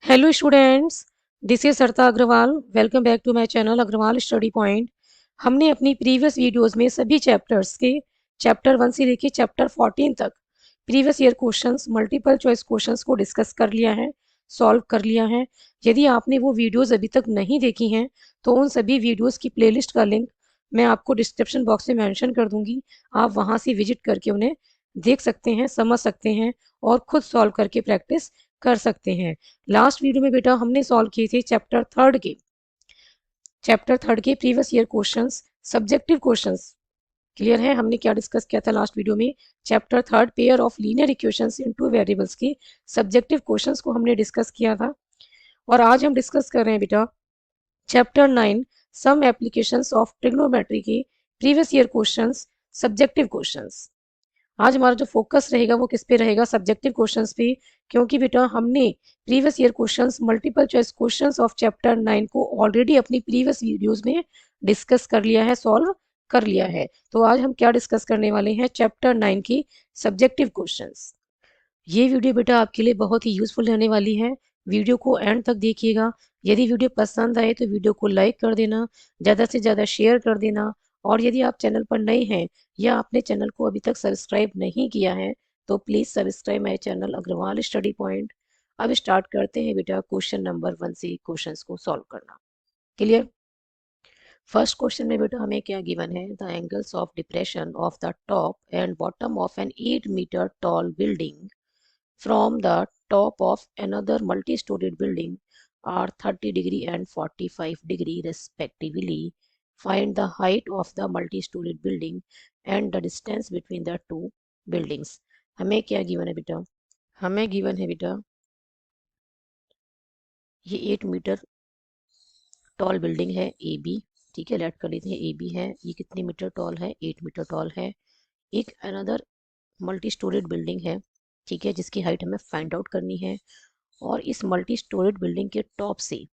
Hello students, this is Sarita Agrawal. Welcome back to my channel Agarwal study point. हमने अपनी previous videos में सभी chapters के चैप्टर 1 से लेकर चैप्टर 14 तक previous year questions, multiple choice questions को डिस्कस कर लिया है, सॉल्व कर लिया है। यदि आपने वो वीडियोस अभी तक नहीं देखी हैं तो उन सभी वीडियोस की प्लेलिस्ट का लिंक मैं आपको डिस्क्रिप्शन बॉक्स में मेंशन कर दूंगी। आप वहां से विजिट करके उन्हें देख सकते हैं, समझ सकते हैं और खुद सॉल्व करके प्रैक्टिस कर सकते हैं। लास्ट वीडियो में बेटा हमने सॉल्व किए थे चैप्टर थर्ड के previous year questions, subjective questions. Clear है हमने क्या डिस्कस किया था लास्ट वीडियो में? Chapter third pair of linear equations in two variables के सब्जेक्टिव क्वेश्चंस को हमने डिस्कस किया था। और आज हम डिस्कस कर रहे हैं बेटा chapter 9 some applications of trigonometry के previous year questions, subjective questions. आज हमारा जो फोकस रहेगा वो किस पे रहेगा? सब्जेक्टिव क्वेश्चंस पे। क्योंकि बेटा हमने previous year questions, multiple choice questions of chapter 9 को ऑलरेडी अपनी प्रीवियस वीडियोस में डिस्कस कर लिया है, सॉल्व कर लिया है। तो आज हम क्या डिस्कस करने वाले हैं? चैप्टर 9 की सब्जेक्टिव क्वेश्चंस। ये वीडियो बेटा आपके लिए बहुत ही यूजफुल रहने वाली है। वीडियो को एंड तक देखिएगा। यदि वीडियो पसंद आए तो वीडियो को लाइक कर देना, ज़्यादा से ज़्यादा शेयर कर देना। और यदि आप चैनल पर नए हैं या आपने चैनल को अभी तक सब्सक्राइब नहीं किया है तो please subscribe my channel Agarwal study point. अब स्टार्ट करते हैं बेटा क्वेश्चन नंबर 1 से क्वेश्चंस को सॉल्व करना। क्लियर? फर्स्ट क्वेश्चन में बेटा हमें क्या गिवन है? The angles of depression of the top and bottom of an 8 metre tall building from the top of another multi-storied building are 30 degree and 45 degree respectively. Find the height of the multi-storied building and the distance between the two buildings. हमें क्या given है बेटा? हमें given है बेटा ये 8 metre tall building है A B. ठीक है, लेट कर लेते हैं ए बी है। ये कितनी मीटर टॉल है? 8 मीटर टॉल है। एक अनदर मल्टी स्टोरेड बिल्डिंग है, ठीक है, जिसकी हाइट हमें फाइंड आउट करनी है। और इस मल्टी स्टोरेड बिल्डिंग के टॉप से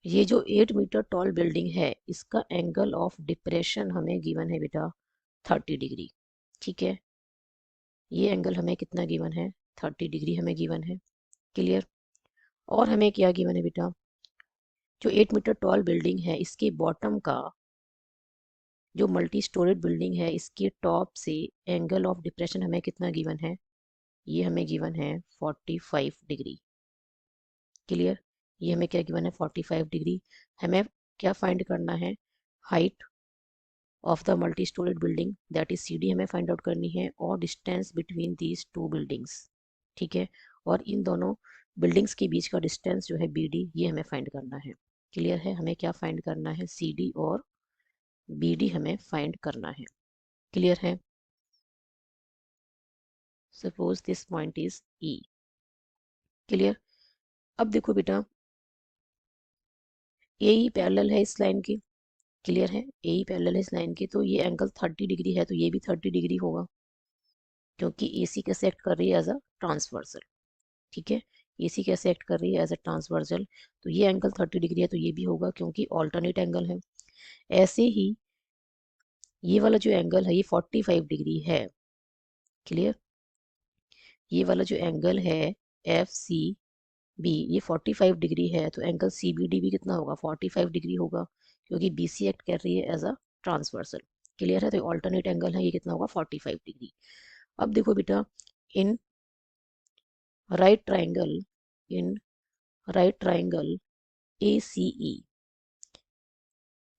ये जो 8 मीटर टॉल बिल्डिंग है इसका एंगल ऑफ डिप्रेशन हमें गिवन है बेटा 30 डिग्री। ठीक है, ये एंगल हमें कितना गिवन है? 30 डिग्री हमें गिवन है। क्लियर? और हमें क्या गिवन है बेटा? जो 8 मीटर टॉल बिल्डिंग है इसके बॉटम का, जो मल्टी स्टोरेड बिल्डिंग है इसके टॉप से एंगल ऑफ डिप्रेशन हमें कितना गिवन है? ये हमें गिवन है 45 डिग्री। क्लियर? ये हमें क्या गिवन है? 45 डिग्री। हमें क्या फाइंड करना है? Height of the multi storeyed building, that is CD हमें फाइंड आउट करनी है, और distance between these two buildings. ठीक है, और इन दोनों बिल्डिंग्स के बीच का डिस्टेंस जो है BD, ये हमें फाइंड करना है। क्लियर है? हमें क्या फाइंड करना है? CD और BD हमें फाइंड करना है। क्लियर है? Suppose this point is E। Clear? अब देखो बेटा AE पैरेलल है इस लाइन के। क्लियर है? AE पैरेलल है इस लाइन के, तो ये एंगल 30 डिग्री है, तो ये भी 30 डिग्री होगा क्योंकि AC कैसे एक्ट कर रही है? As a transversal. ठीक है, AC कैसे एक्ट कर रही है? As a transversal. तो ये एंगल 30 डिग्री है तो ये भी होगा क्योंकि ऑल्टरनेट एंगल है। ऐसे ही ये वाला जो एंगल है ये 45 डिग्री है। क्लियर? ये वाला जो एंगल है FCB, ये 45 डिग्री है, तो एंगल CBD भी कितना होगा? 45 डिग्री होगा क्योंकि BC एक्ट कर रही है एज अ ट्रांसवर्सल। क्लियर है? तो ऑल्टरनेट एंगल है, ये कितना होगा? 45 डिग्री। अब देखो बेटा in right triangle, in right triangle ACE,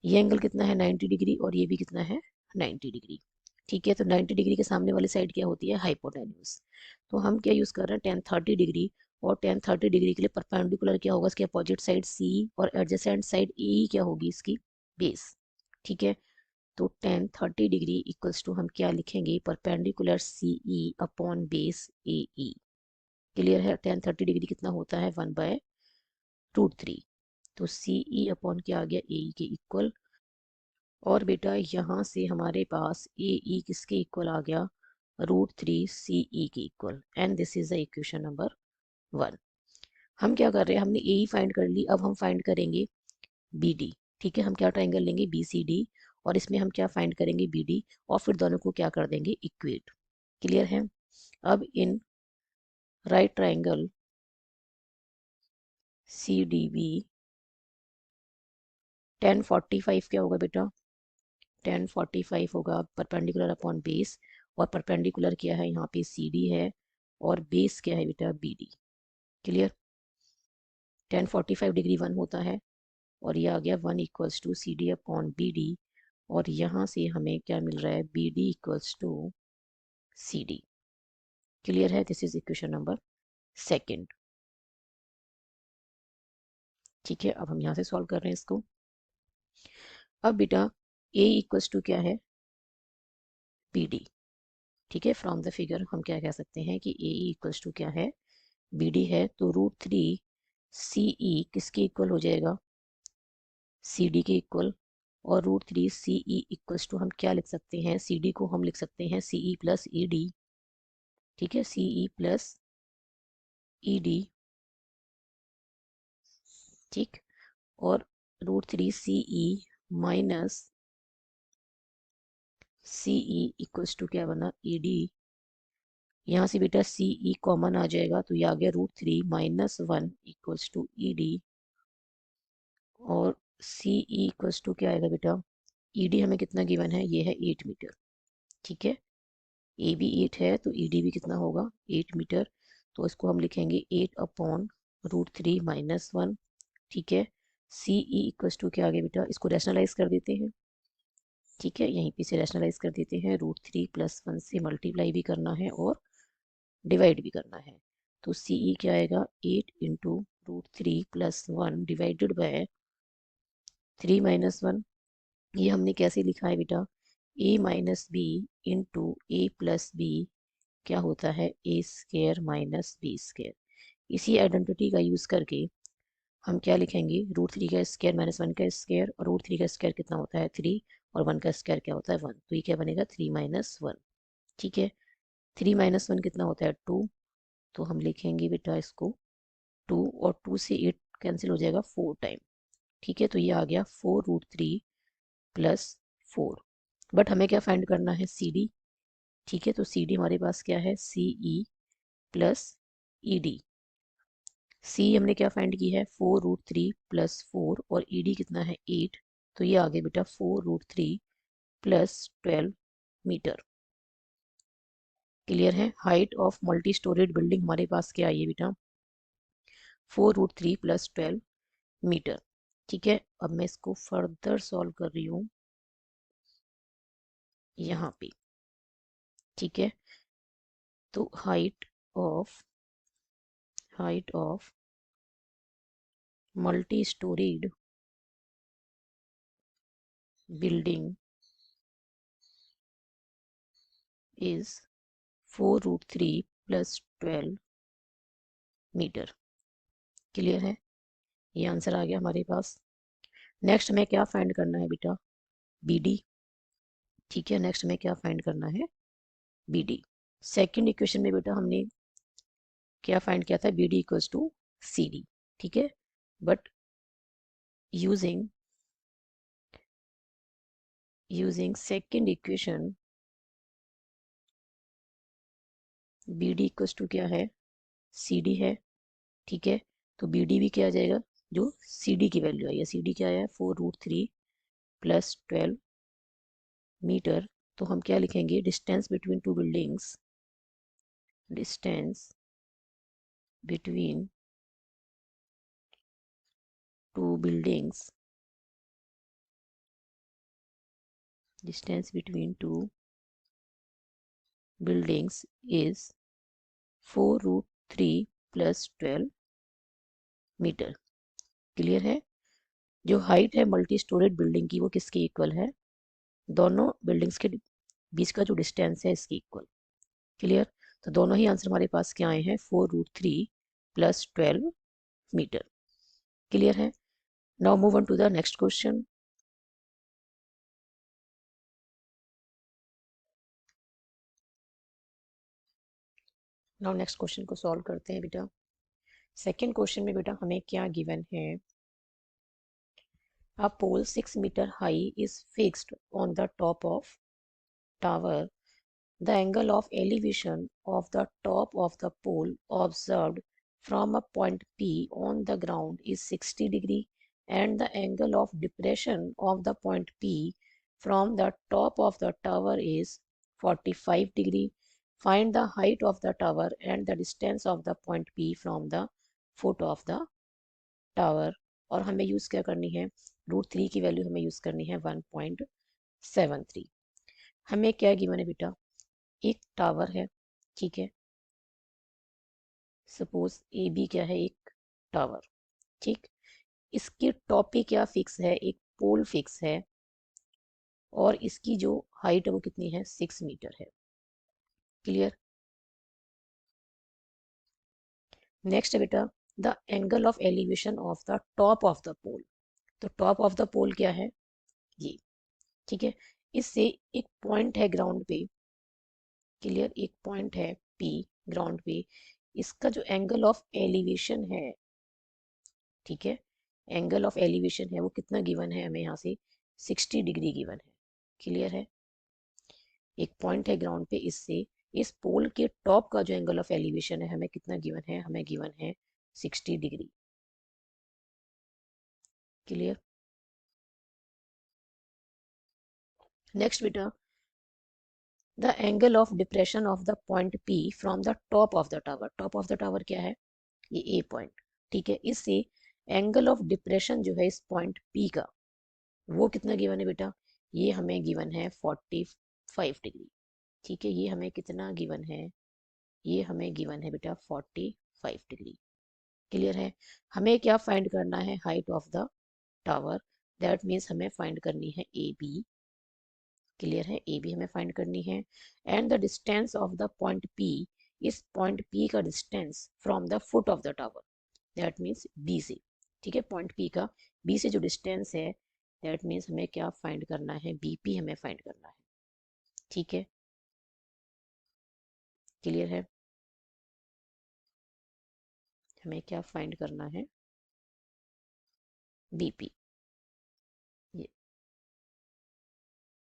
ये एंगल कितना है? 90 डिग्री, और ये भी कितना है? 90 डिग्री। ठीक है, तो 90 डिग्री के सामने वाली साइड क्या होती है? हाइपोटेन्यूज। तो हम क्या यूज कर रहे हैं? tan 30 degree. और tan 30 डिग्री के लिए परपेंडिकुलर क्या होगा? इसके अपोजिट साइड C, और एडजेसेंट साइड AE क्या होगी? इसकी बेस। ठीक है, तो tan 30 डिग्री इक्वल्स टू हम क्या लिखेंगे? Perpendicular CE upon base AE। Clear है? tan 30 डिग्री कितना होता है? 1/√3। तो CE अपॉन क्या आ गया? AE के इक्वल। और बेटा यहाँ से हमारे पास AE किसके इक्वल आ गया? √3 CE के equal. And this is the equation number 1। हम क्या कर रहे हैं? हमने AE फाइंड कर ली, अब हम फाइंड करेंगे BD। ठीक है, हम क्या ट्राइंगल लेंगे? BCD, और इसमें हम क्या फाइंड करेंगे? BD, और फिर दोनों को क्या कर देंगे? इक्वेट। क्लियर है? अब इन राइट ट्राइंगल CDB 1045 क्या होगा बेटा? 1045 होगा परपेंडिकुलर अपॉन बेस, और परपेंडिकुलर क्या है यहाँ पे? CD है, और बेस क्या है बेटा? BD। क्लियर? 1045 डिग्री 1 होता है, और ये आ गया 1 equals to CD upon BD, और यहाँ से हमें क्या मिल रहा है? BD equals to CD। Clear है? This is equation number second. ठीक है, अब हम यहाँ से सॉल्व कर रहे हैं इसको। अब बेटा A इक्वल्स टू क्या है? BD। ठीक है, फ्रॉम द फिगर हम क्या कह सकते हैं कि A इक्वल्स टू क्या है? BD है, तो √3 CE किसके इक्वल हो जाएगा? CD के इक्वल। और √3 CE इक्वल्स टू हम क्या लिख सकते हैं? CD को हम लिख सकते हैं CE प्लस ED। ठीक है, CE प्लस ED। ठीक, और √3 CE minus CE equals to क्या बना? ED। यहाँ से बेटा CE कॉमन आ जाएगा, तो ये आ गया √3 माइनस 1 इक्वल्स टू ED, और CE इक्वल्स टू क्या आएगा बेटा? ED हमें कितना गिवन है? ये है 8 मीटर। ठीक है, A भी 8 है, तो ED भी कितना होगा? 8 मीटर। तो इसको हम लिखेंगे 8 अपॉन √3 माइनस 1। ठीक है, CE इक्वल्स टू क्या आ गया बेटा? इसको रैशनलाइज कर देते हैं। ठीक है, यहीं पे से रैशनलाइज कर देते हैं। √3 प्लस 1 से मल्टीप्लाई भी करना है और डिवाइड भी करना है। तो CE क्या आएगा? 8 into √3 plus 1 divided by 3 minus 1। ये हमने कैसे लिखा है बेटा? A minus B into A plus B क्या होता है? A square minus B square. इसी आइडेंटिटी का यूज करके हम क्या लिखेंगे? √3 का स्क्वायर माइनस 1 का स्क्वायर, और √3 का स्क्वायर कितना होता है? 3, और 1 का स्क्वायर क्या होता है? 1। तो ये क्या बनेगा? 3 माइनस 1। ठीक है, 3 माइनस 1 कितना होता है? 2। तो हम लिखेंगे बेटा इसको 2, और 2 से 8 कैंसिल हो जाएगा 4 टाइम। ठीक है, तो ये आ गया 4√3 प्लस 4। बट हमें क्या फाइंड करना है? CD। ठीक है, तो CD हमारे पास क्या है? CE plus ED। C हमने क्या फाइंड की है? 4√3 प्लस 4, और ED कितना है? 8। तो ये आ गया बेटा 4√3 प्लस 12 मीटर। क्लियर है? Height of multi storeyed building हमारे पास क्या आई है बेटा? 4√3 प्लस 12 मीटर। ठीक है, अब मैं इसको फर्दर सॉल्व कर रही हूँ यहाँ पे। ठीक है, तो height of multi storeyed building is 4√3 plus 12 metre. Clear है? ये आंसर आ गया हमारे पास। नेक्स्ट हमें क्या फाइंड करना है बेटा? BD। ठीक है, नेक्स्ट हमें क्या फाइंड करना है? BD। सेकंड इक्वेशन में बेटा हमने क्या फाइंड किया था? BD equals to CD। ठीक है, but using second equation BD equals to क्या है? CD है। ठीक है, तो BD भी क्या आ जाएगा? जो CD की वैल्यू आई है। CD क्या है? 4√3 प्लस 12 मीटर। तो हम क्या लिखेंगे? Distance between two buildings, distance between two buildings, distance between two buildings is 4√3 plus 12 metre. Clear है? जो हाइट है मल्टी स्टोरेज बिल्डिंग की, वो किसके इक्वल है? दोनों बिल्डिंग्स के बीच का जो डिस्टेंस है इसके इक्वल। क्लियर? तो दोनों ही आंसर हमारे पास क्या आए हैं? 4√3 प्लस 12 मीटर। क्लियर है? Now move on to the next question. Now next question को सॉल्व करते हैं बेटा। सेकेंड क्वेश्चन में बेटा हमें क्या गिवन है? A pole 6 meter high is fixed on the top of tower. The angle of elevation of the top of the pole observed from a point P on the ground is 60 degree and the angle of depression of the point P from the top of the tower is 45 degree. Find the height of the tower and the distance of the point P from the foot of the tower. और हमें use क्या करनी है, √3 की value हमें use करनी है 1.73। हमें क्या गिवन है बेटा, एक टावर है, ठीक है, सपोज ए बी क्या है, एक टावर, ठीक, इसके टॉप पे क्या फिक्स है, एक पोल फिक्स है और इसकी जो हाइट है वो कितनी है, 6 मीटर है। क्लियर। नेक्स्ट है बेटा the angle of elevation of the top of the pole. तो टॉप ऑफ द पोल क्या है, ये, ठीक है, इससे एक पॉइंट है ग्राउंड पे, क्लियर, एक पॉइंट है पी ग्राउंड पे, इसका जो एंगल ऑफ एलिवेशन है, ठीक है, एंगल ऑफ एलिवेशन है वो कितना गिवन है हमें यहाँ से, 60 डिग्री गिवन है। क्लियर है, एक पॉइंट है ग्राउंड पे, इससे इस पोल के टॉप का जो एंगल ऑफ एलिवेशन है हमें कितना गिवन है, हमें गिवन है 60 डिग्री। क्लियर। नेक्स्ट बेटा the angle of depression of the point P from the top of the tower. Top of the tower क्या है, ये ए पॉइंट, ठीक है, इससे एंगल ऑफ डिप्रेशन जो है इस पॉइंट पी का वो कितना गिवन है बेटा, ये हमें गिवन है 45 डिग्री। ठीक है, ये हमें कितना गिवन है, ये हमें गिवन है बेटा 45 डिग्री। क्लियर है। हमें क्या फाइंड करना है, height of the tower, that means हमें फाइंड करनी है ए बी। क्लियर है, ए बी हमें फाइंड करनी है and the distance of the point P, इस पॉइंट पी का distance from the foot of the tower, that means B से, ठीक है, पॉइंट पी का बी से जो डिस्टेंस है दैट मीन्स हमें क्या फाइंड करना है, बीपी हमें फाइंड करना है। ठीक है, क्लियर है, हमें क्या फाइंड करना है, बीपी। ये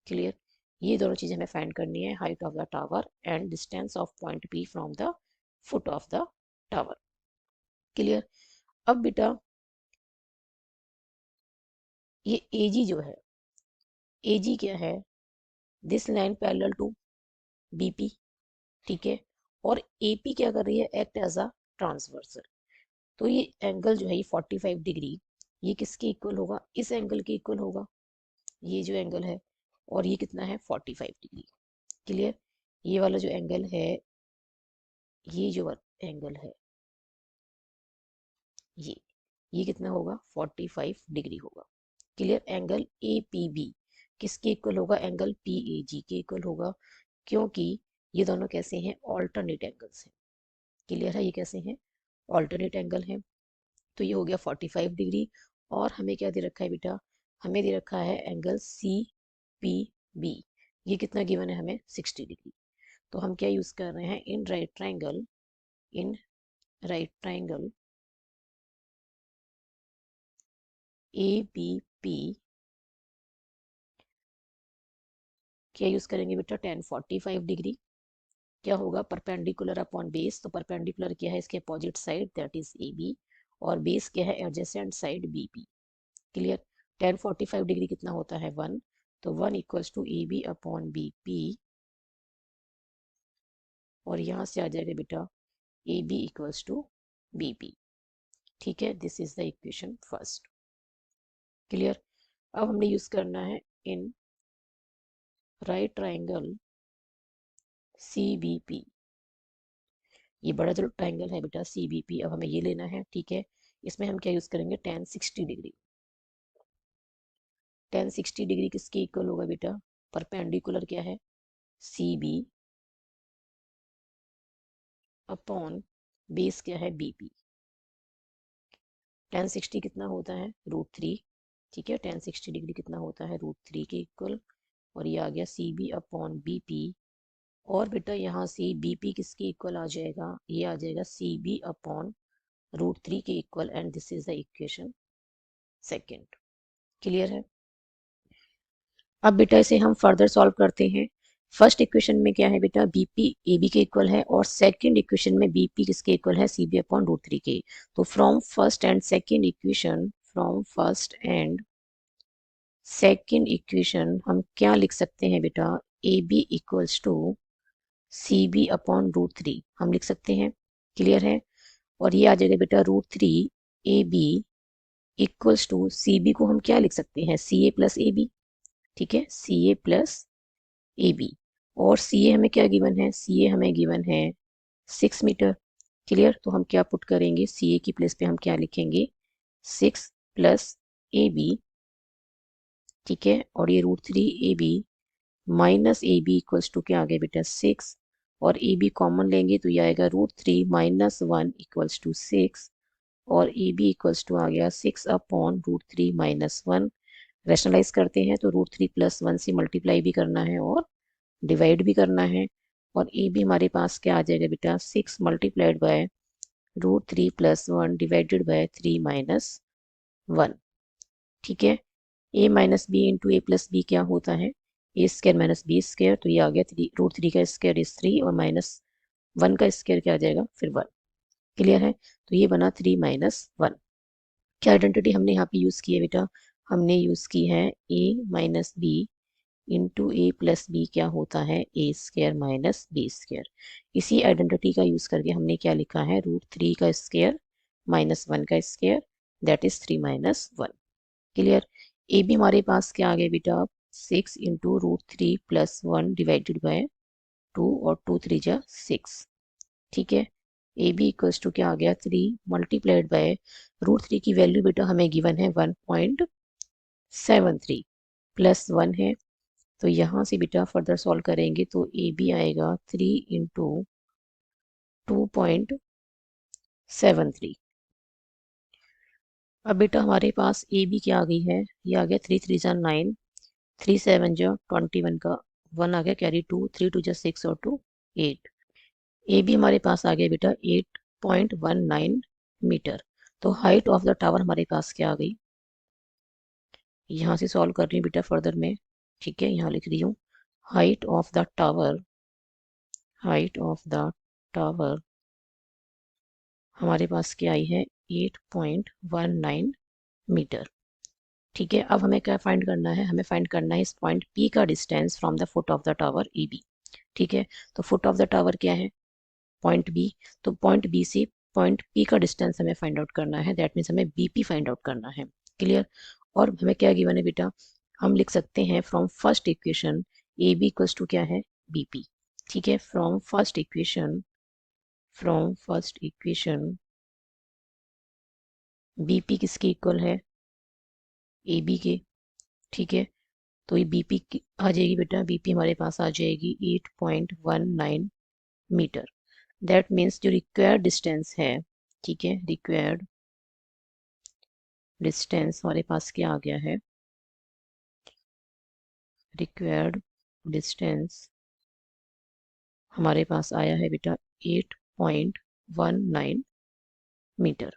क्लियर, ये दोनों चीजें हमें फाइंड करनी है, height of the tower and distance of point P from the foot of the tower. Clear. अब बेटा ये एजी जो है, एजी क्या है, this line parallel to BP, ठीक है, और एपी क्या कर रही है, एक्ट एज अ ट्रांसवर्सल। तो ये एंगल जो है ये 45 डिग्री, ये किसके इक्वल होगा, इस एंगल के इक्वल होगा, ये जो एंगल है, और ये कितना है 45 डिग्री। क्लियर, ये वाला जो एंगल है, ये जो एंगल है, ये कितना होगा 45 डिग्री होगा। Clear, angle A P B किसके इक्वल होगा, एंगल पी ए जी के इक्वल होगा, क्योंकि ये दोनों कैसे हैं, ऑल्टरनेट एंगल्स हैं। क्लियर है, ये कैसे हैं, ऑल्टरनेट एंगल हैं। तो ये हो गया 45 डिग्री, और हमें क्या दे रखा है बेटा, हमें दे रखा है एंगल सी पी बी, ये कितना गिवन है हमें 60 डिग्री। तो हम क्या यूज कर रहे हैं, in right triangle, in right triangle A B P क्या यूज करेंगे बेटा, 1045 डिग्री, क्या होगा, परपेंडिकुलर अपॉन बेस, तो परपेंडिकुलर क्या है, इसके opposite side that is A B, और बेस क्या है, adjacent side B P. Clear, 1045 degree कितना होता है 1, तो 1 equals to A B upon B P, और यहाँ से आ जाएगा बेटा A B equals to B P. ठीक है, this is the equation first. Clear. अब हमने यूज करना है in right triangle C B P, ये बड़ा जो ट्राइंगल है बेटा सी बी पी, अब हमें ये लेना है। ठीक है, इसमें हम क्या यूज करेंगे, 1060 डिग्री। 1060 डिग्री किसके इक्वल होगा बेटा, परपेंडिकुलर क्या है, सी बी अपॉन बेस क्या है बी पी। 1060 कितना होता है, √3। ठीक है, 1060 डिग्री कितना होता है, √3 के इक्वल, और ये आ गया C B upon B P, और बेटा यहाँ से बी पी किसके इक्वल आ जाएगा, ये आ जाएगा सी बी अपॉन √3 के equal, and this is the equation second. Clear है। अब बेटा इसे हम फर्दर सॉल्व करते हैं। फर्स्ट इक्वेशन में क्या है बेटा, बीपी एबी के इक्वल है, और सेकंड इक्वेशन में बीपी किसके इक्वल है, सीबी अपॉन रूट 3 के। तो from first and second equation, from first and second equation हम क्या लिख सकते हैं बेटा, A B equals to C B upon root 3 हम लिख सकते हैं। क्लियर है। और ये आ जाएगा बेटा root 3 A B equals to C B को हम क्या लिख सकते हैं, सी ए प्लस ए बी। ठीक है, सी ए प्लस ए बी। और सी ए हमें क्या गिवन है, सी ए हमें गिवन है 6 मीटर। क्लियर। तो हम क्या पुट करेंगे, सी ए की प्लेस पे हम क्या लिखेंगे, 6 + ए बी। ठीक है। और ये root 3 A B minus A B equals to क्या आ गया बेटा 6, और ए बी कॉमन लेंगे तो ये आएगा रूट 3 - 1 इक्वल्स टू 6, और ए बी इक्वल्स टू आ गया 6 अपॉन रूट 3 - 1। रैशनलाइज करते हैं तो रूट 3 + 1 से मल्टीप्लाई भी करना है और डिवाइड भी करना है। और ए बी हमारे पास क्या आ जाएगा बेटा, 6 × रूट 3 + 1 डिवाइडेड बाय 3 - 1। ठीक है। a minus B into A plus B क्या होता है, A square minus B square. तो ये आ गया रूट 3 का स्क्वायर इज 3, और -1 का स्क्वायर क्या आ जाएगा फिर 1। क्लियर है। तो ये बना 3 - 1। क्या आइडेंटिटी हमने यहाँ पे यूज की है बेटा, हमने यूज की है a minus B into A plus B क्या होता है, A square minus B square. इसी आइडेंटिटी का यूज करके हमने क्या लिखा है, रूट 3 का स्क्वायर -1 का स्क्वायर, दैट इज 3 - 1। क्लियर। ए भी हमारे पास क्या आ गया बेटा, 6 इंटू रूट 3 + 1 डिवाइडेड बाय 2, और 2 3 जा 6। ठीक है। ए बी इक्वल्स टू क्या आ गया, 3 मल्टीप्लाइड बाय रूट 3 की वैल्यू बेटा हमें गिवन है 1.73 + 1 है। तो यहाँ से बेटा फर्दर सॉल्व करेंगे तो ए बी आएगा 3 इंटू 2.73। अब बेटा हमारे पास ए बी क्या आ गई है, ये आ गया 3 3 जा 9, 3 7 जा 21 का 1 आ गया कैरी 2, 3 2 जा 6 और 2 8। ए बी हमारे पास आ गया बेटा 8.19 मीटर। तो हाइट ऑफ द टावर हमारे पास क्या आ गई, यहाँ से सॉल्व कर रही हूँ बेटा फर्दर में। ठीक है, यहाँ लिख रही हूँ height of the tower, height of the tower हमारे पास क्या आई है 8.19 मीटर। ठीक है। अब हमें क्या फाइंड करना है, हमें फाइंड करना है इस पॉइंट पी का distance from the foot of the tower A B. ठीक है। तो फुट ऑफ द टावर क्या है, पॉइंट बी। तो पॉइंट बी से पॉइंट पी का डिस्टेंस हमें फाइंड आउट करना है, दैट मीन्स हमें बीपी फाइंड आउट करना है। क्लियर। और हमें क्या गिवन है बेटा, हम लिख सकते हैं from first equation A B equals to क्या है, बीपी। ठीक है। From first equation, from first equation BP किसके इक्वल है, ए बी के। ठीक है। तो ये बीपी आ जाएगी बेटा, बीपी हमारे पास आ जाएगी 8.19 मीटर। दैट मीन्स जो रिक्वायर्ड डिस्टेंस है, ठीक है, रिक्वायर्ड डिस्टेंस हमारे पास क्या आ गया है, रिक्वायर्ड डिस्टेंस हमारे पास आया है बेटा 8.19 मीटर।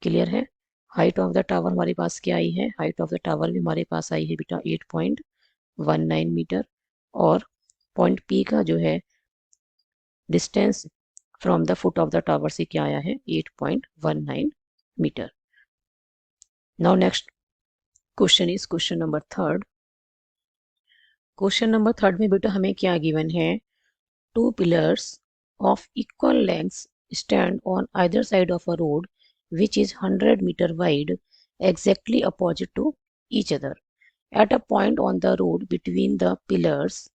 क्लियर है। हाइट ऑफ द टावर हमारे पास क्या आई है, हाइट ऑफ द टावर भी हमारे पास आई है बेटा 8.19 मीटर। और पॉइंट पी का जो है distance from the foot of the tower से क्या आया है 8.19 metre. Now next question is question number third. Question number third में बेटा हमें क्या गिवन है, two pillars of equal lengths stand on either side of a road which is 100 meter wide exactly opposite to each other. At a point on the road between the pillars,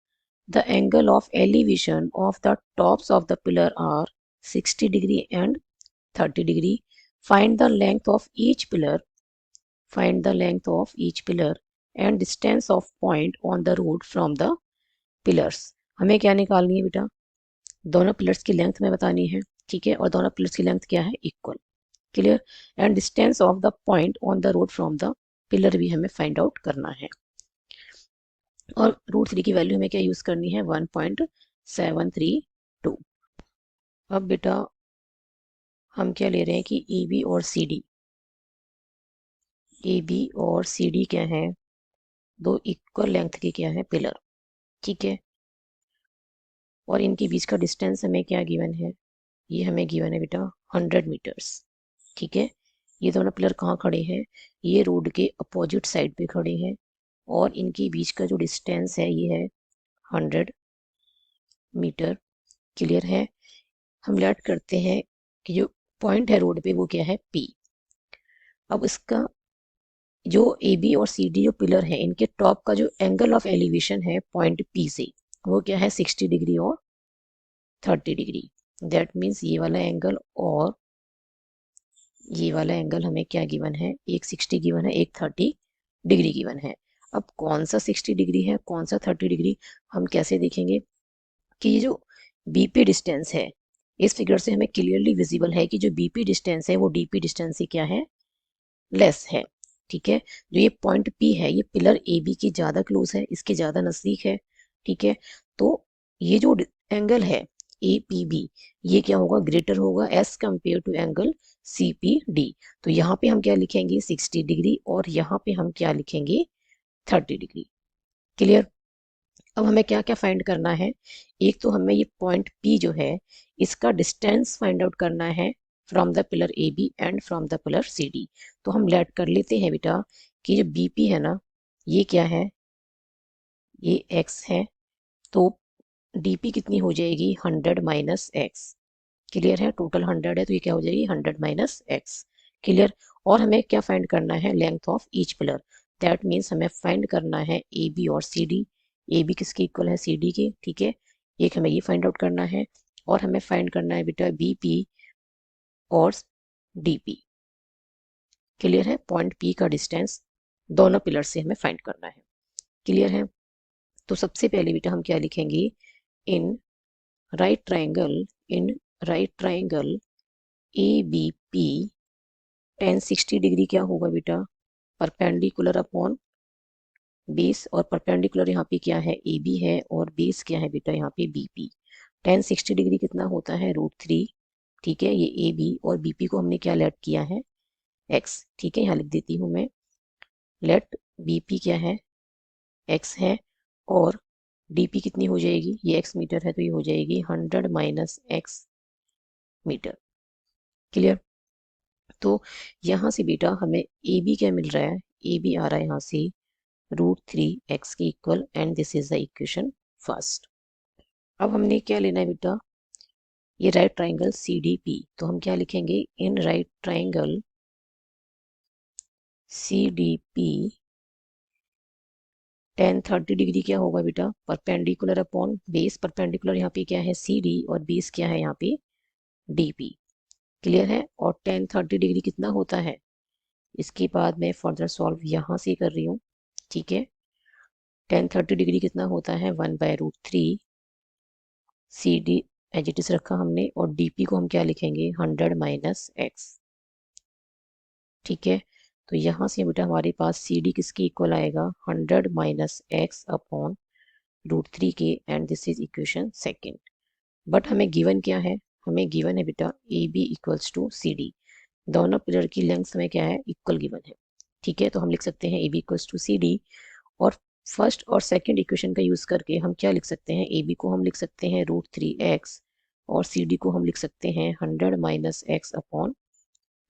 the angle of elevation of the tops of the pillar are 60 degree and 30 degree. Find the length of each pillar. Find the length of each pillar and distance of point on the road from the pillars. हमें क्या निकालनी है बेटा, दोनों pillars की length में बतानी है। ठीक है। और दोनों पिलर्स की लेंथ क्या है, equal. Clear. And distance of the point on the road from the pillar भी हमें फाइंड आउट करना है। और रूट 3 की वैल्यू हमें क्या यूज करनी है, 1.732। अब बेटा हम क्या ले रहे हैं कि ए बी और सी डी, ए बी और सी डी क्या है, दो इक्वल लेंथ के क्या है पिलर। ठीक है। और इनके बीच का डिस्टेंस हमें क्या गिवन है, ये हमें गिवन है बेटा 100 मीटर्स। ठीक है, ये दोनों पिलर कहाँ खड़े हैं, ये रोड के अपोजिट साइड पे खड़े हैं और इनके बीच का जो डिस्टेंस है ये है 100 मीटर। क्लियर है। हम लेट करते हैं कि जो पॉइंट है रोड पे वो क्या है, P। अब इसका जो AB और CD जो पिलर है इनके टॉप का जो एंगल ऑफ एलिवेशन है पॉइंट P से वो क्या है 60 डिग्री और 30 डिग्री। दैट मीन्स ये वाला एंगल और ये वाला एंगल हमें क्या गिवन है, एक 60 गिवन है, एक 30 डिग्री गिवन है। अब कौन सा 60 डिग्री है कौन सा 30 डिग्री हम कैसे देखेंगे कि ये जो बीपी डिस्टेंस है इस फिगर से हमें क्लियरली विजिबल है कि जो बीपी डिस्टेंस है वो डीपी डिस्टेंस से क्या है, लेस है। ठीक है, जो ये पॉइंट P है ये पिलर AB के ज्यादा क्लोज है, इसके ज्यादा नजदीक है। ठीक है, तो ये जो एंगल है APB ये क्या होगा, ग्रेटर होगा as compare to angle CPD। तो यहाँ पे हम क्या लिखेंगे 60 डिग्री और यहाँ पे हम क्या लिखेंगे 30 डिग्री। क्लियर। अब हमें क्या क्या फाइंड करना है, एक तो हमें ये पॉइंट P जो है इसका डिस्टेंस फाइंड आउट करना है from the pillar AB and from the pillar CD। तो हम लेट कर लेते हैं बेटा कि जो BP है ना ये क्या है, ये X है, तो DP कितनी हो जाएगी 100 माइनस एक्स। क्लियर है, टोटल 100 है तो ये क्या हो जाएगी 100 माइनस एक्स। क्लियर। और हमें क्या फाइंड करना है, length of each pillar. That means हमें फाइंड करना है AB और CD। AB किसके इक्वल है CD के। ठीक है, एक हमें ये फाइंड आउट करना है और हमें फाइंड करना है बेटा BP और DP। क्लियर है, पॉइंट P का डिस्टेंस दोनों पिलर से हमें फाइंड करना है। क्लियर है, तो सबसे पहले बेटा हम क्या लिखेंगे, इन right triangle, in right triangle ABP tan 60 degree क्या होगा बेटा, परपेंडिकुलर अपॉन बेस, और परपेंडिकुलर यहाँ पे क्या है AB है और बेस क्या है बेटा यहाँ पे BP। tan 60 डिग्री कितना होता है √3। ठीक है, ये AB और BP को हमने क्या लेट किया है X। ठीक है, यहाँ लिख देती हूँ मैं, लेट BP क्या है X है और DP कितनी हो जाएगी, ये X मीटर है तो ये हो जाएगी 100 माइनस X मीटर। क्लियर। तो यहाँ से बेटा हमें AB क्या मिल रहा है, AB आ रहा है यहाँ से √3x के equal and this is the equation first. अब हमने क्या लेना है बेटा, ये राइट ट्राइंगल CDP, तो हम क्या लिखेंगे, इन right triangle CDP tan 30 degree क्या होगा बेटा, परपेंडिकुलर अपॉन बेस, परपेंडिकुलर यहाँ पे क्या है CD और बेस क्या है यहाँ पे DP। क्लियर है, और tan 30 डिग्री कितना होता है, इसके बाद मैं फर्दर सॉल्व यहाँ से कर रही हूँ। ठीक है, tan 30 डिग्री कितना होता है 1/√3 CD एज इट इज रखा हमने और DP को हम क्या लिखेंगे 100 माइनस एक्स। ठीक है, तो यहाँ से बेटा हमारे पास CD किसके इक्वल आएगा 100 माइनस एक्स अपॉन √3 के and this is equation second. But हमें गिवन क्या है, हमें गिवन है बेटा AB इक्वल्स टू CD, दोनों पिलर की लेंथ हमें क्या है इक्वल गिवन है। ठीक है, तो हम लिख सकते हैं AB इक्वल्स टू CD और फर्स्ट और सेकंड इक्वेशन का यूज करके हम क्या लिख सकते हैं, AB को हम लिख सकते हैं √3x और CD को हम लिख सकते हैं 100 माइनस एक्स अपॉन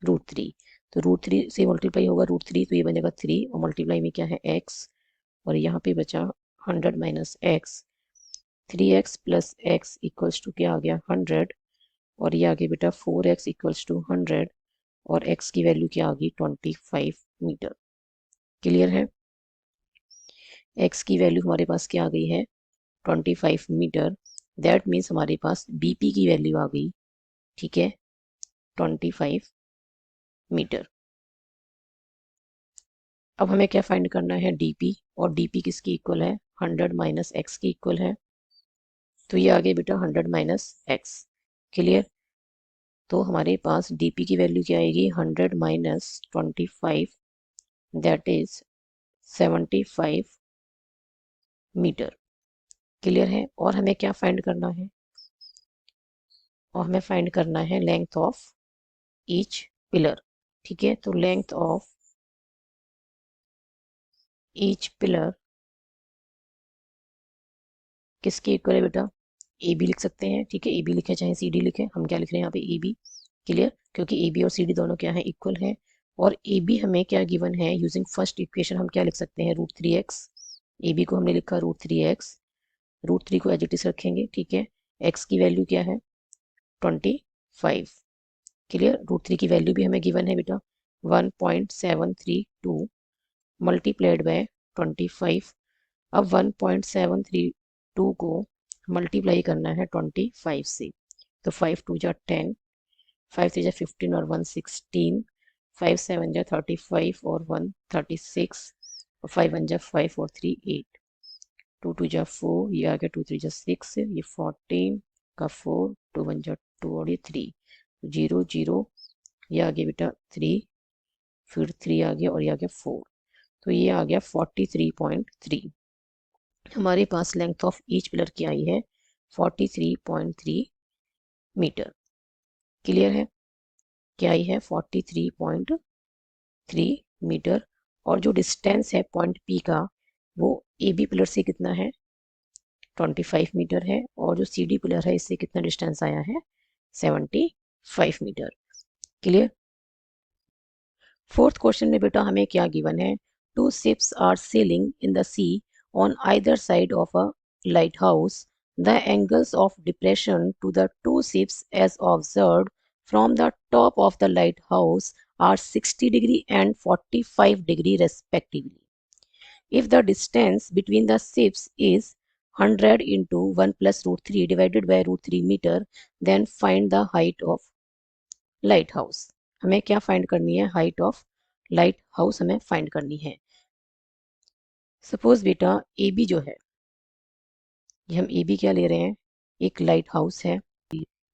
√3। तो √3 से मल्टीप्लाई होगा √3 तो ये बनेगा 3 और मल्टीप्लाई में क्या है x और यहाँ पे बचा 100 minus x. 3x plus x equals to क्या आ गया 100 और ये आगे बेटा 4x इक्वल्स टू 100 और x की वैल्यू क्या आ गई 25 मीटर। क्लियर है, x की वैल्यू हमारे पास क्या आ गई है 25 मीटर। दैट मीन्स हमारे पास BP की वैल्यू आ गई। ठीक है, 25 मीटर। अब हमें क्या फाइंड करना है DP, और DP किसकी इक्वल है 100 माइनस एक्स की इक्वल है, तो ये आ गया बेटा 100 माइनस एक्स। क्लियर, तो हमारे पास DP की वैल्यू क्या आएगी 100 minus 25 that is 75 metre. Clear है, और हमें क्या फाइंड करना है, और हमें फाइंड करना है लेंथ ऑफ ईच पिलर। ठीक है, तो लेंथ ऑफ ईच पिलर किसके इक्वल है बेटा, ए बी लिख सकते हैं, ठीक है, ए बी लिखे चाहे सी डी लिखे, हम क्या लिख रहे हैं यहाँ पे ए बी। क्लियर, क्योंकि ए बी और सी डी दोनों क्या है, इक्वल है। और ए बी हमें क्या गिवन है, यूजिंग फर्स्ट इक्वेशन हम क्या लिख सकते हैं, √3x। ए बी को हमने लिखा √3x, √3 को एज इट इज रखेंगे, ठीक है। एक्स की वैल्यू क्या है, 25। क्लियर, √3 की वैल्यू भी हमें गिवन है बेटा 1.732 मल्टीप्लाइड बाय 25। अब 1.732 को मल्टीप्लाई करना है 25 से, तो 5 2 जा 10, 5 3 जा 15 और 1 16, 5 7 जा 35 और 1 36, और 5 1 जा 5 और 3 8, 2 2 जा 4, ये आ गया 2 3 जा 6, ये 14 का 4, 2 1 जा 2 और ये 3, 0 0, ये आ गया बेटा 3, फिर 3 आ गया और ये आ गया 4, तो ये आ गया 43.3। हमारे पास लेंथ ऑफ ईच पिलर की आई है 43.3 मीटर। क्लियर है, क्या आई है 43.3 मीटर। और जो डिस्टेंस है पॉइंट पी का वो ए बी पिलर से कितना है, 25 मीटर है। और जो सी डी पिलर है इससे कितना डिस्टेंस आया है, 75 मीटर। क्लियर। फोर्थ क्वेश्चन में बेटा हमें क्या गिवन है, 2 ships are sailing in the sea on either side of a lighthouse. The angles of depression to the 2 ships as observed from the top of the lighthouse are 60 degree and 45 degree respectively. If the distance between the ships is 100 into 1 plus √3 divided by √3 meter, then find the height of lighthouse. हमें क्या find करनी है, height of light house हमें find करनी है। Suppose बेटा A B जो है, ये हम ए बी क्या ले रहे हैं, एक लाइट हाउस है।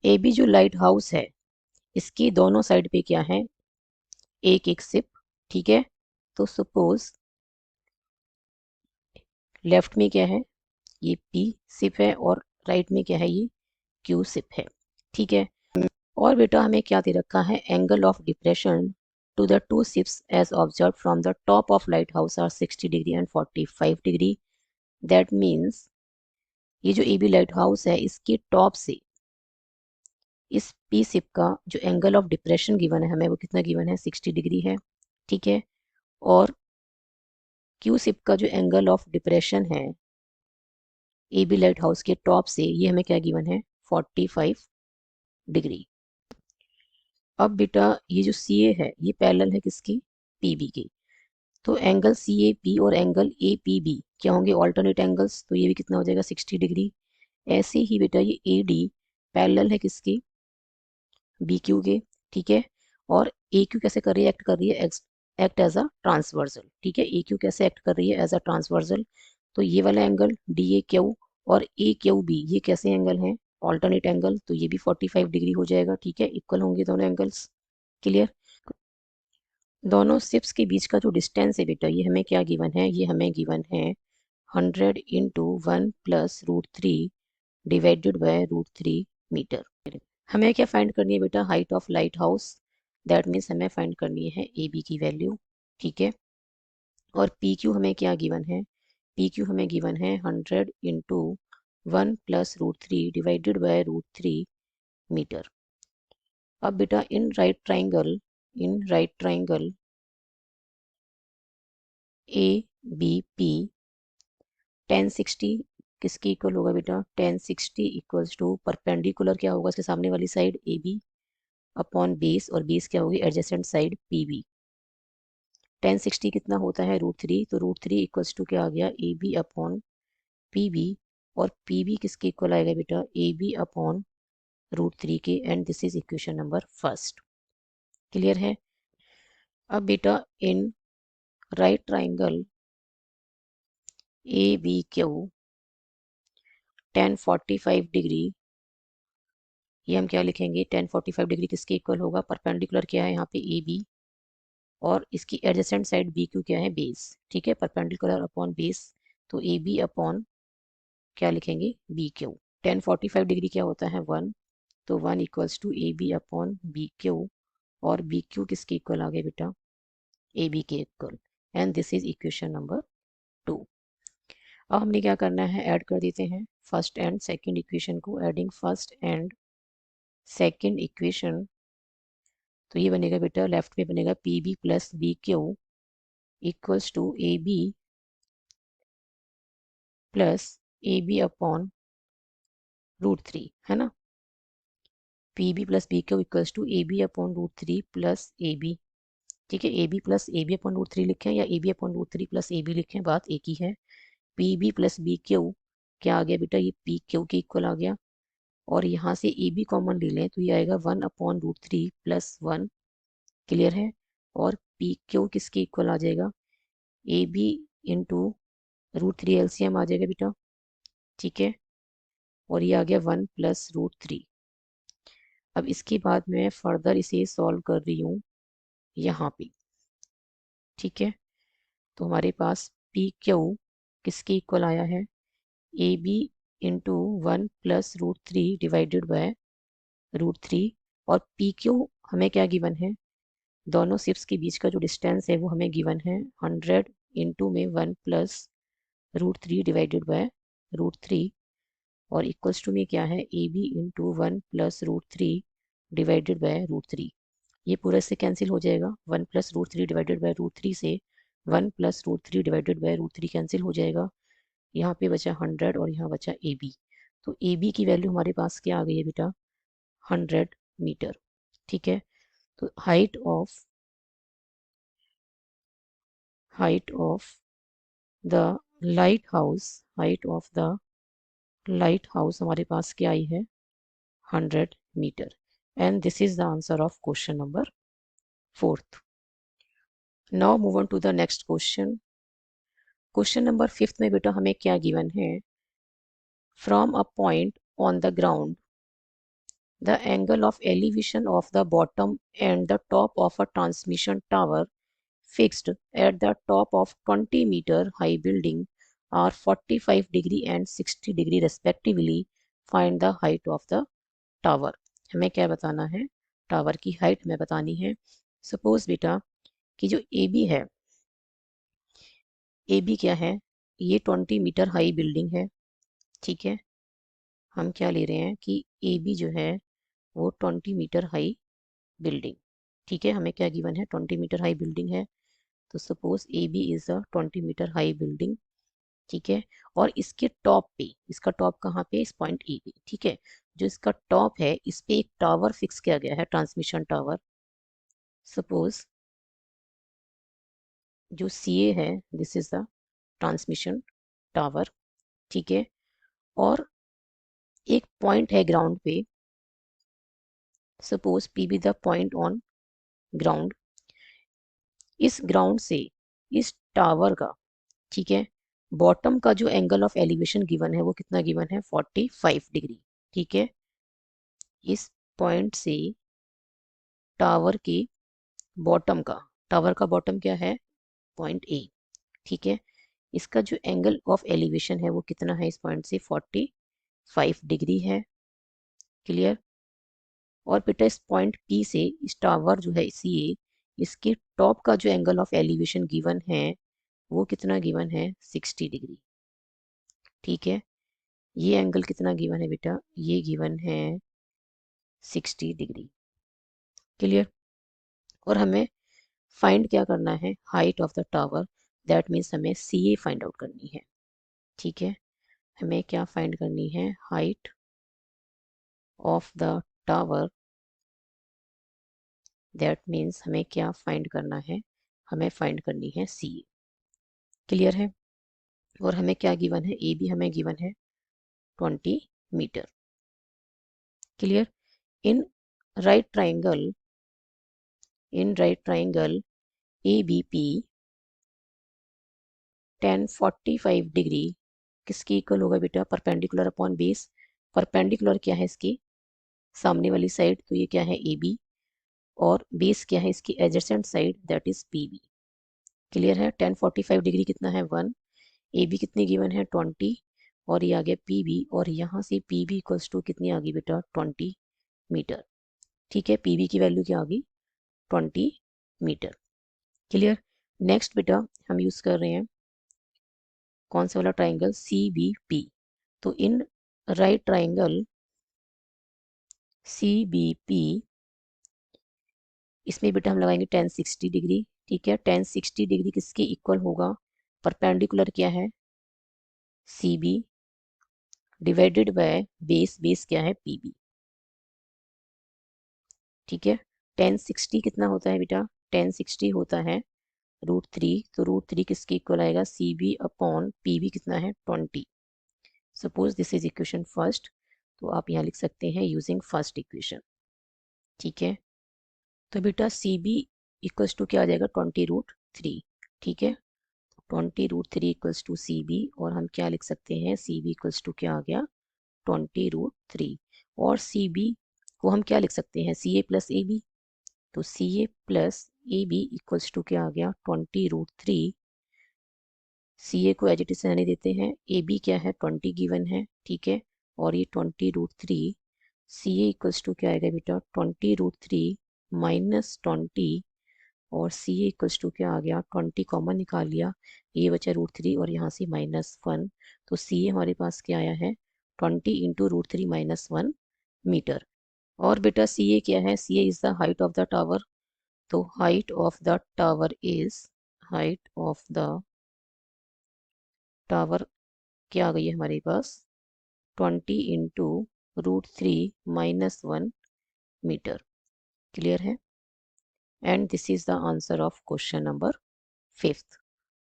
ए बी जो लाइट हाउस है इसकी दोनों साइड पे क्या है, एक एक सिप, ठीक है। तो सपोज लेफ्ट में क्या है, ये पी सिप है और राइट में क्या है, ये क्यू सिप है, ठीक है। और बेटा हमें क्या दे रखा है, angle of depression to the 2 ships as observed from the top of lighthouse are 60 degree and 45 degree. That means ये जो ए बी लाइट हाउस है इसके टॉप से इस पी सिप का जो एंगल ऑफ डिप्रेशन गिवन है हमें, वो कितना गिवन है, 60 डिग्री है, ठीक है। और क्यू सिप का जो एंगल ऑफ डिप्रेशन है ए बी लाइट हाउस के टॉप से, ये हमें क्या गिवन है, 45 डिग्री। अब बेटा ये जो सी ए है ये पैरेलल है किसकी, पी बी की। तो एंगल सी ए पी और एंगल ए पी बी क्या होंगे, ऑल्टरनेट एंगल्स, तो ये भी कितना हो जाएगा, 60 डिग्री। ऐसे ही बेटा ये ए डी पैरेलल है किसकी, बी क्यू के, ठीक है। और ए क्यू कैसे कर रही है, एक्ट कर रही है एक्ट एज अ ट्रांसवर्सल, ठीक है। ए क्यू कैसे एक्ट कर रही है, एज अ ट्रांसवर्सल। तो ये वाला एंगल डी ए क्यू और ए क्यू बी ये कैसे एंगल हैं, ऑल्टरनेट एंगल, तो ये भी 45 डिग्री हो जाएगा, ठीक है, इक्वल होंगे दोनों एंगल्स। क्लियर। दोनों शिप्स के बीच का जो डिस्टेंस है बेटा ये हमें क्या गिवन है, ये हमें गिवन है 100 into 1 plus √3 divided by √3 metre. हमें क्या फाइंड करनी है बेटा, height of light house. That means हमें फाइंड करनी है ए बी की वैल्यू, ठीक है। और पी क्यू हमें क्या गिवन है, पी क्यू हमें गिवन है 100 into 1 plus √3 divided by √3 metre. अब बेटा in right triangle A B P tan 60 किसके इक्वल होगा बेटा, tan 60 इक्वल्स टू परपेंडिकुलर क्या होगा इसके सामने वाली side A B upon base, और बेस क्या होगी, adjacent side P B. tan 60 कितना होता है, √3, तो √3 इक्वल्स टू क्या आ गया, A B upon P B. और पी बी किसके इक्वल आएगा बेटा, ए बी अपॉन √3 के। And this is equation number first. Clear है। अब बेटा in right triangle A B Q tan 45 degree, ये हम क्या लिखेंगे, tan 45 डिग्री किसके इक्वल होगा, परपेंडिकुलर क्या है यहाँ पे ए बी, और इसकी एडजेसेंट साइड बी क्यू क्या है, बेस, ठीक है, परपेंडिकुलर अपॉन बेस। तो ए बी अपॉन क्या लिखेंगे, बी क्यू। tan 45 डिग्री क्या होता है, 1, तो 1 equals to A B upon B Q. और बी क्यू किसके इक्वल आ गया बेटा, ए बी के equal. And this is equation number 2। अब हमने क्या करना है, ऐड कर देते हैं फर्स्ट एंड सेकंड इक्वेशन को, adding first and second equation, तो ये बनेगा बेटा, लेफ्ट में बनेगा P B plus B Q equals to A B plus A B upon √3, है ना। P B plus B Q equals to A B upon √3 plus A B, ठीक है। A B plus A B upon √3 लिखें या A B upon √3 plus A B लिखें, बात एक ही है। P B plus B Q क्या आ गया बेटा, ये पी क्यू के इक्वल आ गया, और यहाँ से ए बी कॉमन ले लें तो ये आएगा 1/√3 प्लस 1, क्लियर है। और पी क्यू किसके इक्वल आ जाएगा, ए बी इंटू √3 एलसीएम आ जाएगा बेटा, ठीक है। और ये आ गया 1 प्लस √3। अब इसके बाद मैं फर्दर इसे सॉल्व कर रही हूँ यहाँ पे, ठीक है। तो हमारे पास पी क्यू किसके इक्वल आया है, A B into 1 plus √3 divided by √3, और पी क्यू हमें क्या गिवन है, दोनों शिप्स के बीच का जो डिस्टेंस है वो हमें गिवन है 100 इंटू में 1 प्लस √3 डिवाइडेड बाय √3, और इक्वल्स टू में क्या है, A B into 1 plus √3 divided by √3। ये पूरा से कैंसिल हो जाएगा, 1 प्लस √3 डिवाइडेड बाय √3 से 1 प्लस √3 डिवाइडेड बाय √3 कैंसिल हो जाएगा। यहाँ पे बचा 100 और यहाँ बचा ए बी। तो ए बी की वैल्यू हमारे पास क्या आ गई है बेटा, 100 मीटर, ठीक है। तो height of the light house हमारे पास क्या आई है, 100 metre. And this is the answer of question number 4th। Now move on to the next question. Question number 5th में बेटा हमें क्या गिवन है, from a point on the ground the angle of elevation of the bottom and the top of a transmission tower fixed at the top of 20-meter high building are 45 degree and 60 degree respectively. Find the height of the tower. हमें क्या बताना है, tower की height में बतानी है। Suppose बेटा कि जो AB है, AB क्या है, ये 20 मीटर हाई बिल्डिंग है, ठीक है। हम क्या ले रहे हैं कि AB जो है वो 20 मीटर हाई बिल्डिंग, ठीक है। हमें क्या गिवन है, 20 मीटर हाई बिल्डिंग है। तो suppose A B is a 20 metre high building, ठीक है। और इसके टॉप पे, इसका टॉप कहाँ पे, इस पॉइंट ए पे, ठीक है। जो इसका टॉप है इस पे एक टावर फिक्स किया गया है, ट्रांसमिशन टावर। सपोज जो सी ए है, this is the transmission tower, ठीक है। और एक पॉइंट है ग्राउंड पे, suppose P be the point on ground. इस ग्राउंड से इस टावर का, ठीक है, बॉटम का जो एंगल ऑफ एलिवेशन गिवन है वो कितना गिवन है, 45 डिग्री, ठीक है। इस पॉइंट से टावर के बॉटम का, टावर का बॉटम क्या है, पॉइंट ए, ठीक है। इसका जो एंगल ऑफ एलिवेशन है वो कितना है, इस पॉइंट से 45 डिग्री है, क्लियर। और बेटा इस पॉइंट पी से इस टावर जो है सी ए, इसके टॉप का जो एंगल ऑफ एलिवेशन गिवन है वो कितना गिवन है, 60 डिग्री, ठीक है। ये एंगल कितना गिवन है बेटा, ये गिवन है 60 डिग्री, क्लियर। और हमें फाइंड क्या करना है, height of the tower, that means हमें सी ए फाइंड आउट करनी है, ठीक है। हमें क्या फाइंड करनी है, height of the tower, that means हमें क्या फाइंड करना है, हमें फाइंड करनी है सी ए, क्लियर है। और हमें क्या गिवन है, ए बी हमें गिवन है 20 metre, clear. In right triangle ABP tan 45 degree किसकी इक्वल होगा बेटा, परपेंडिकुलर अपॉन बेस। परपेंडिकुलर क्या है, इसकी सामने वाली साइड, तो ये क्या है AB, और बेस क्या है इसकी adjacent side, that is PB, clear है। tan 45 डिग्री कितना है 1, AB कितनी गिवन है 20, और ये आ गया PB, और यहाँ से PB इक्वल्स टू कितनी आ गई बेटा, 20 मीटर, ठीक है। PB की वैल्यू क्या आ गई, 20 मीटर, क्लियर। नेक्स्ट बेटा हम यूज कर रहे हैं कौन सा वाला ट्राइंगल, CBP। तो इन राइट ट्राइंगल CBP, इसमें बेटा हम लगाएंगे 1060 डिग्री। ठीक है, 1060 डिग्री किसके इक्वल होगा? परपेंडिकुलर क्या है? CB divided by base, base क्या है? PB। ठीक है, 1060 कितना होता है बेटा? 1060 होता है √3, तो √3 किसके इक्वल आएगा? CB अपॉन PB कितना है? 20। Suppose this is equation first, तो आप यहाँ लिख सकते हैं यूजिंग फर्स्ट इक्वेशन। ठीक है, तो बेटा CB इक्वल्स टू क्या आ जाएगा? 20√3। ठीक है, 20√3 इक्वल्स टू CB, और हम क्या लिख सकते हैं? CB इक्वल्स टू क्या आ गया? 20√3। और CB को हम क्या लिख सकते हैं? CA प्लस AB, तो CA प्लस AB इक्वल्स टू क्या आ गया? 20√3। CA को एज इट इज रहने देते हैं, AB क्या है? 20 गिवन है। ठीक है, और ये 20√3, CA इक्वल्स टू क्या आएगा बेटा? 20√3 माइनस 20, और CA इक्वल्स टू क्या आ गया? 20 कॉमन निकाल लिया, ये बचा √3 और यहाँ से -1, तो CA हमारे पास क्या आया है? 20 इंटू √3 -1 मीटर। और बेटा CA क्या है? CA is the height of the tower, तो height of the tower is, height of the tower क्या आ गई है हमारे पास? 20 इंटू √3 -1 मीटर। क्लियर है? And this is the answer of question number 5th।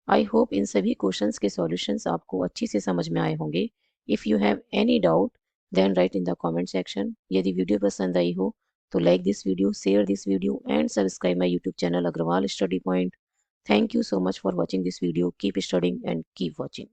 I hope in सभी questions के सॉल्यूशंस आपको अच्छी से समझ में आए होंगे। If you have any doubt then write in the comment section. यदि वीडियो पसंद आई हो तो like this video, share this video and subscribe my YouTube channel Agarwal study point. Thank you so much for watching this video. Keep studying and keep watching.